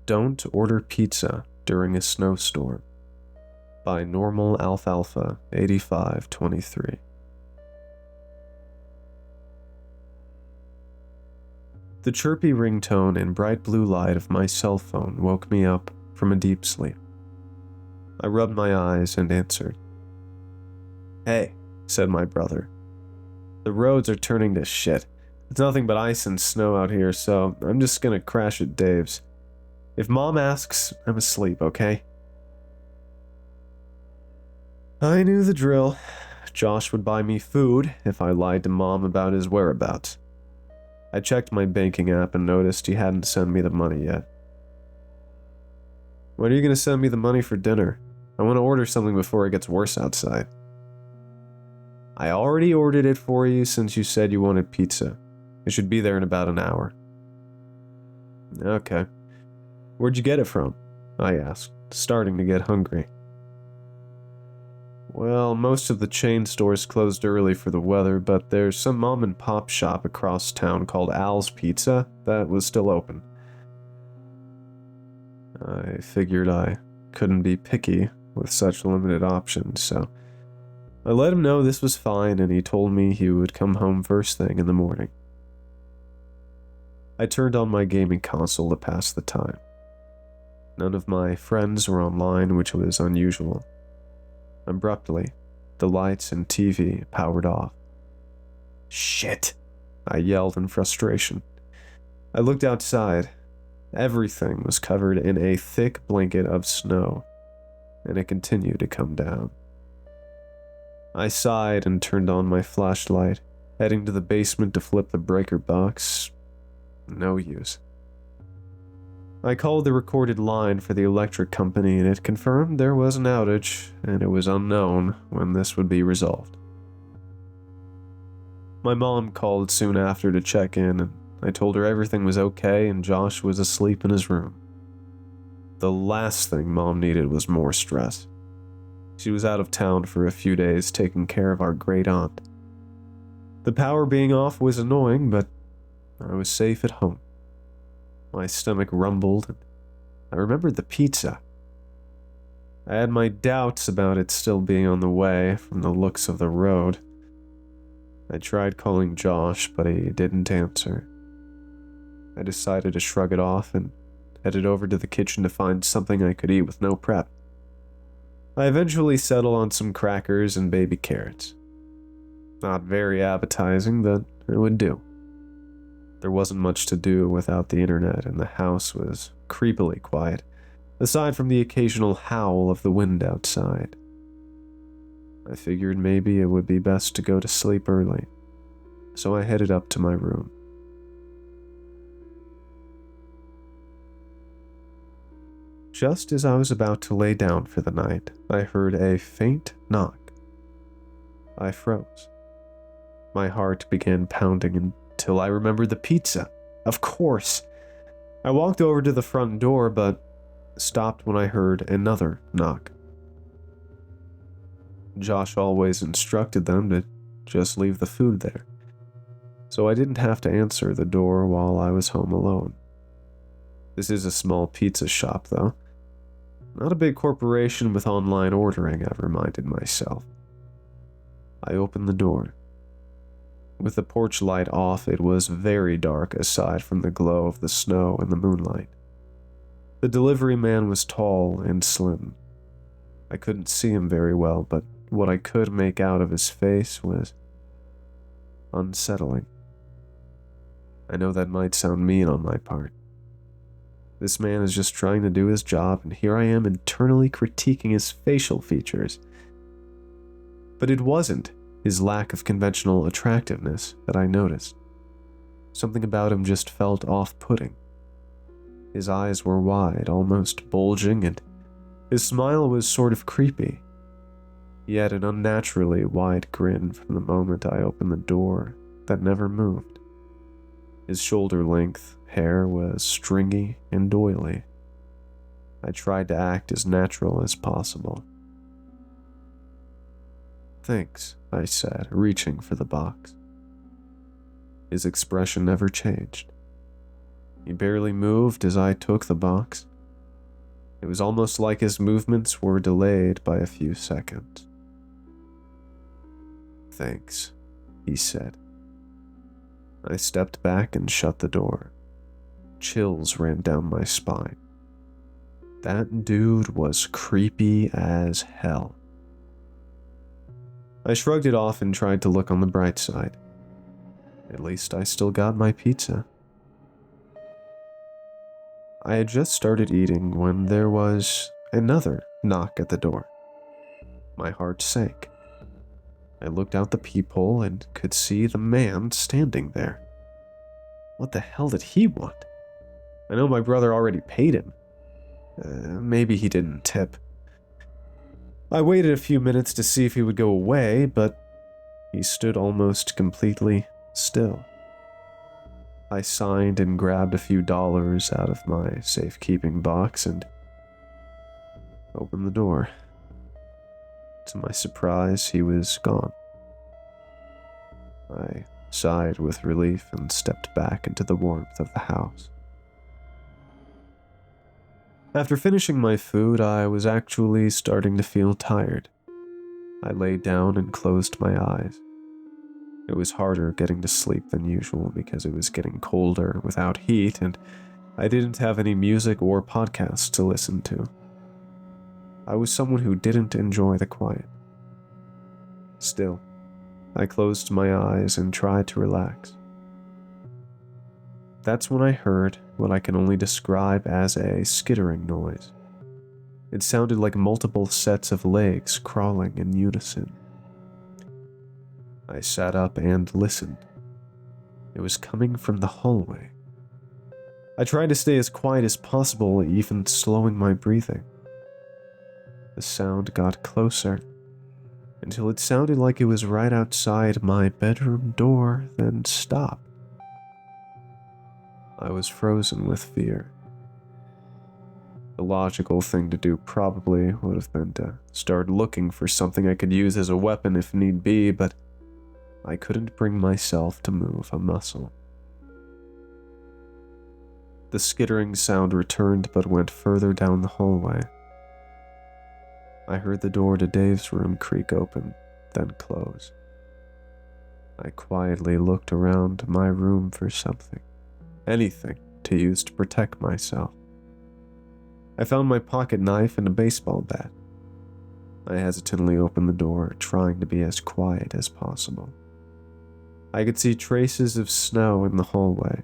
Don't order pizza during a snowstorm by Normal Alfalfa 8523. The chirpy ringtone and bright blue light of my cell phone woke me up from a deep sleep. I rubbed my eyes and answered. "Hey," said my brother. "The roads are turning to shit. It's nothing but ice and snow out here, so I'm just gonna crash at Dave's. If Mom asks, I'm asleep, okay?" I knew the drill. Josh would buy me food if I lied to Mom about his whereabouts. I checked my banking app and noticed he hadn't sent me the money yet. "When are you going to send me the money for dinner? I want to order something before it gets worse outside." "I already ordered it for you since you said you wanted pizza. It should be there in about an hour." "Okay. Where'd you get it from?" I asked, starting to get hungry. "Well, most of the chain stores closed early for the weather, but there's some mom and pop shop across town called Al's Pizza that was still open." I figured I couldn't be picky with such limited options, so I let him know this was fine, and he told me he would come home first thing in the morning. I turned on my gaming console to pass the time. None of my friends were online, which was unusual. Abruptly, the lights and TV powered off. "Shit!" I yelled in frustration. I looked outside. Everything was covered in a thick blanket of snow, and it continued to come down. I sighed and turned on my flashlight, heading to the basement to flip the breaker box. No use. I called the recorded line for the electric company, and it confirmed there was an outage, and it was unknown when this would be resolved. My mom called soon after to check in, and I told her everything was okay and Josh was asleep in his room. The last thing Mom needed was more stress. She was out of town for a few days taking care of our great aunt. The power being off was annoying, but I was safe at home. My stomach rumbled, and I remembered the pizza. I had my doubts about it still being on the way from the looks of the road. I tried calling Josh, but he didn't answer. I decided to shrug it off and headed over to the kitchen to find something I could eat with no prep. I eventually settled on some crackers and baby carrots. Not very appetizing, but it would do. There wasn't much to do without the internet, and the house was creepily quiet, aside from the occasional howl of the wind outside. I figured maybe it would be best to go to sleep early, so I headed up to my room. Just as I was about to lay down for the night, I heard a faint knock. I froze. My heart began pounding until I remembered the pizza. Of course! I walked over to the front door, but stopped when I heard another knock. Josh always instructed them to just leave the food there, so I didn't have to answer the door while I was home alone. This is a small pizza shop, though. Not a big corporation with online ordering, I've reminded myself. I opened the door. With the porch light off, it was very dark aside from the glow of the snow and the moonlight. The delivery man was tall and slim. I couldn't see him very well, but what I could make out of his face was unsettling. I know that might sound mean on my part. This man is just trying to do his job, and here I am internally critiquing his facial features. But it wasn't his lack of conventional attractiveness that I noticed. Something about him just felt off-putting. His eyes were wide, almost bulging, and his smile was sort of creepy. He had an unnaturally wide grin from the moment I opened the door that never moved. His shoulder-length hair was stringy and oily. I tried to act as natural as possible. "Thanks," I said, reaching for the box. His expression never changed. He barely moved as I took the box, It was almost like his movements were delayed by a few seconds. "Thanks," he said. I stepped back and shut the door. Chills ran down my spine. That dude was creepy as hell. I shrugged it off and tried to look on the bright side. At least I still got my pizza. I had just started eating when there was another knock at the door. My heart sank. I looked out the peephole and could see the man standing there. What the hell did he want? I know my brother already paid him. Maybe he didn't tip. I waited a few minutes to see if he would go away, but he stood almost completely still. I signed and grabbed a few dollars out of my safekeeping box and opened the door. To my surprise, he was gone. I sighed with relief and stepped back into the warmth of the house. After finishing my food, I was actually starting to feel tired. I lay down and closed my eyes. It was harder getting to sleep than usual because it was getting colder without heat, and I didn't have any music or podcasts to listen to. I was someone who didn't enjoy the quiet. Still, I closed my eyes and tried to relax. That's when I heard what I can only describe as a skittering noise. It sounded like multiple sets of legs crawling in unison. I sat up and listened. It was coming from the hallway. I tried to stay as quiet as possible, even slowing my breathing. The sound got closer, until it sounded like it was right outside my bedroom door, then stopped. I was frozen with fear. The logical thing to do probably would have been to start looking for something I could use as a weapon if need be, but I couldn't bring myself to move a muscle. The skittering sound returned but went further down the hallway. I heard the door to Dave's room creak open, then close. I quietly looked around my room for something. Anything to use to protect myself. I found my pocket knife and a baseball bat. I hesitantly opened the door, trying to be as quiet as possible. I could see traces of snow in the hallway.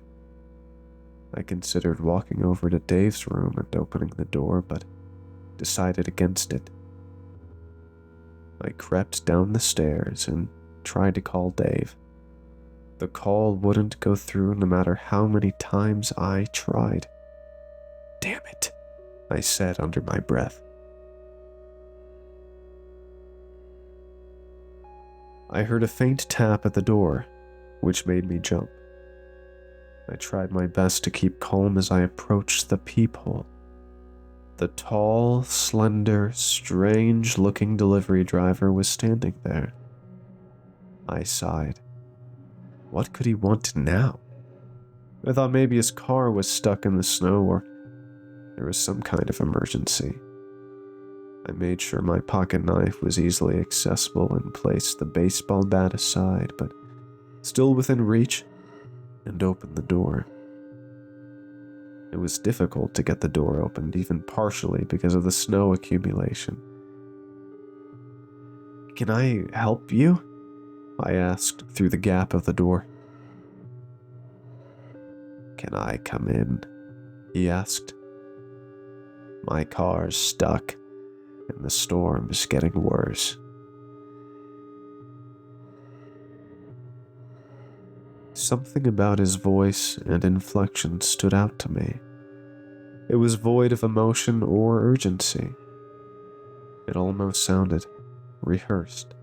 I considered walking over to Dave's room and opening the door, but decided against it. I crept down the stairs and tried to call Dave. The call wouldn't go through no matter how many times I tried. "Damn it," I said under my breath. I heard a faint tap at the door, which made me jump. I tried my best to keep calm as I approached the peephole. The tall, slender, strange-looking delivery driver was standing there. I sighed. What could he want now? I thought maybe his car was stuck in the snow or there was some kind of emergency. I made sure my pocket knife was easily accessible and placed the baseball bat aside, but still within reach, and opened the door. It was difficult to get the door opened, even partially because of the snow accumulation. "Can I help you?" I asked through the gap of the door. "Can I come in?" he asked. "My car's stuck, and the storm's getting worse." Something about his voice and inflection stood out to me. It was void of emotion or urgency. It almost sounded rehearsed.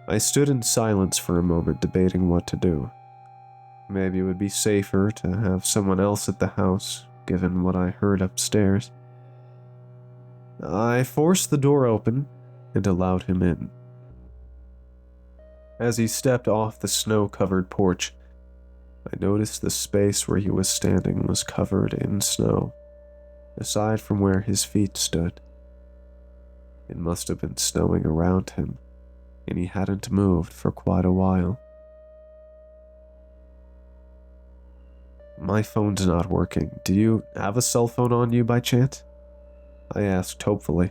I stood in silence for a moment, debating what to do. Maybe it would be safer to have someone else at the house, given what I heard upstairs. I forced the door open and allowed him in. As he stepped off the snow-covered porch, I noticed the space where he was standing was covered in snow, aside from where his feet stood. It must have been snowing around him, and he hadn't moved for quite a while. My phone's not working. Do you have a cell phone on you by chance? I asked hopefully.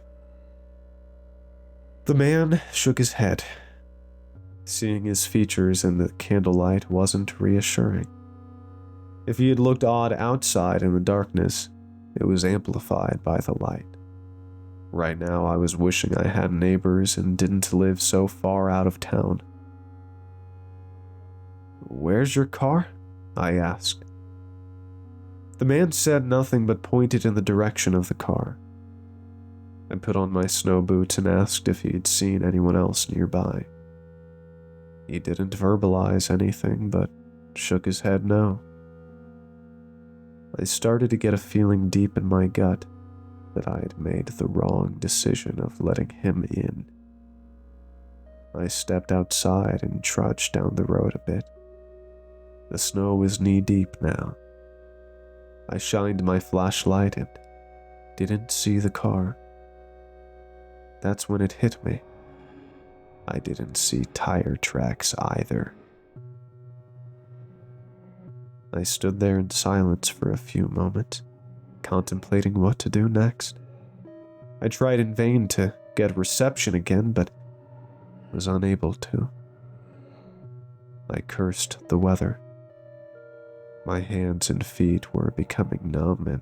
The man shook his head. Seeing his features in the candlelight wasn't reassuring. If he had looked odd outside in the darkness, it was amplified by the light. Right now, I was wishing I had neighbors and didn't live so far out of town. "Where's your car?" I asked. The man said nothing but pointed in the direction of the car. I put on my snow boots and asked if he'd seen anyone else nearby. He didn't verbalize anything, but shook his head no. I started to get a feeling deep in my gut that I had made the wrong decision of letting him in. I stepped outside and trudged down the road a bit. The snow was knee-deep now. I shined my flashlight and didn't see the car. That's when it hit me. I didn't see tire tracks either. I stood there in silence for a few moments, contemplating what to do next. I tried in vain to get reception again, but was unable to. I cursed the weather. My hands and feet were becoming numb, and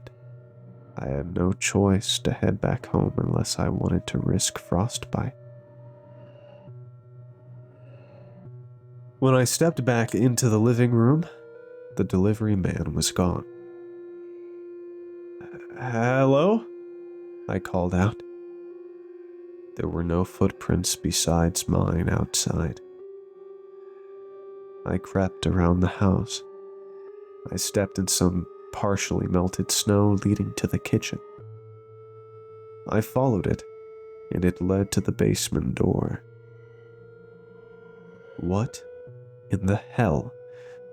I had no choice to head back home unless I wanted to risk frostbite. When I stepped back into the living room, the delivery man was gone. "Hello?" I called out. There were no footprints besides mine outside. I crept around the house. I stepped in some partially melted snow leading to the kitchen. I followed it, and it led to the basement door. What in the hell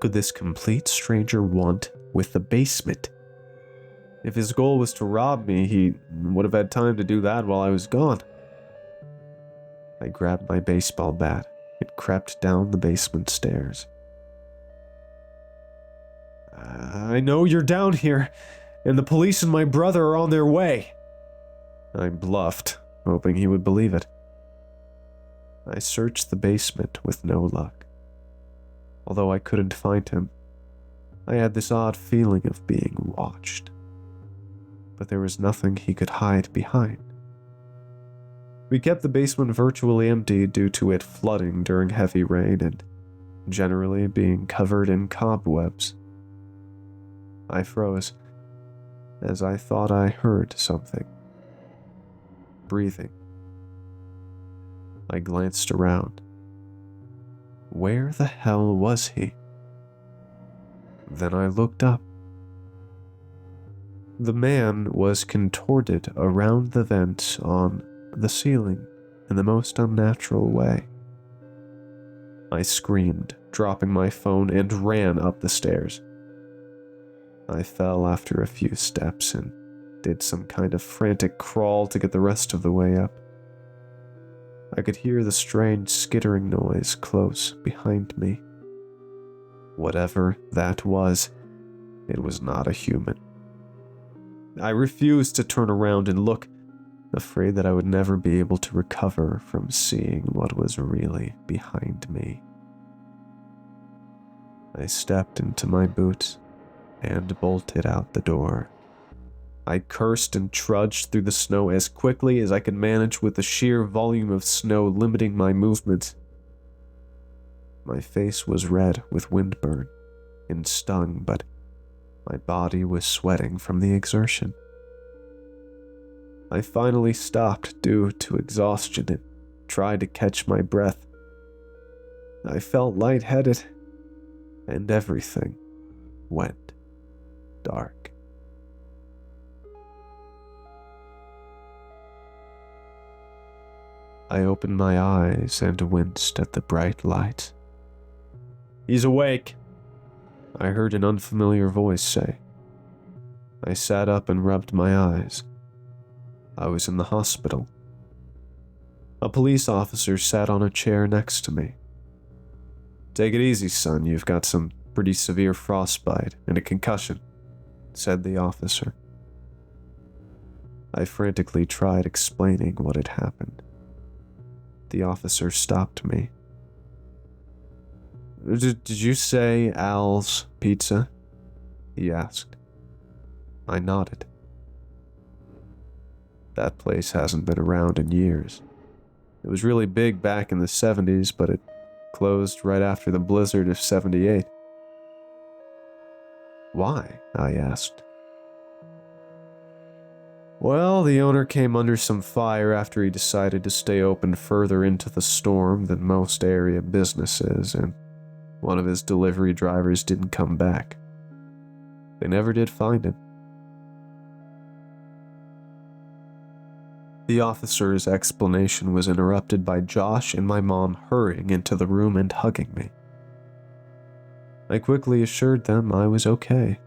could this complete stranger want with the basement? If his goal was to rob me, he would have had time to do that while I was gone. I grabbed my baseball bat and crept down the basement stairs. "I know you're down here, and the police and my brother are on their way," I bluffed, hoping he would believe it. I searched the basement with no luck. Although I couldn't find him, I had this odd feeling of being watched. But there was nothing he could hide behind. We kept the basement virtually empty due to it flooding during heavy rain and generally being covered in cobwebs. I froze, as I thought I heard something. Breathing. I glanced around. Where the hell was he? Then I looked up. The man was contorted around the vents on the ceiling in the most unnatural way. I screamed, dropping my phone, and ran up the stairs. I fell after a few steps and did some kind of frantic crawl to get the rest of the way up. I could hear the strange skittering noise close behind me. Whatever that was, it was not a human. I refused to turn around and look, afraid that I would never be able to recover from seeing what was really behind me. I stepped into my boots and bolted out the door. I cursed and trudged through the snow as quickly as I could manage with the sheer volume of snow limiting my movements. My face was red with windburn and stung, but my body was sweating from the exertion. I finally stopped due to exhaustion and tried to catch my breath. I felt lightheaded, and everything went dark. I opened my eyes and winced at the bright light. "He's awake," I heard an unfamiliar voice say. I sat up and rubbed my eyes. I was in the hospital. A police officer sat on a chair next to me. "Take it easy, son. You've got some pretty severe frostbite and a concussion," said the officer. I frantically tried explaining what had happened. The officer stopped me. Did you say Al's Pizza?" he asked. I nodded. That place hasn't been around in years. It was really big back in the 70s, but it closed right after the blizzard of 78. "Why?" I asked. "Well, the owner came under some fire after he decided to stay open further into the storm than most area businesses, and one of his delivery drivers didn't come back. They never did find him." The officer's explanation was interrupted by Josh and my mom hurrying into the room and hugging me. I quickly assured them I was okay.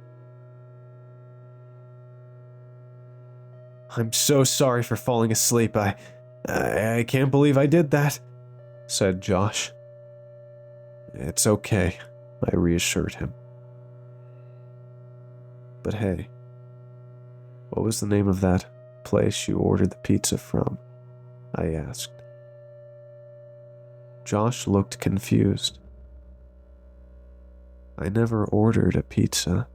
"I'm so sorry for falling asleep. I can't believe I did that," said Josh. "It's okay," I reassured him. "But hey, what was the name of that place you ordered the pizza from?" I asked. Josh looked confused. "I never ordered a pizza,"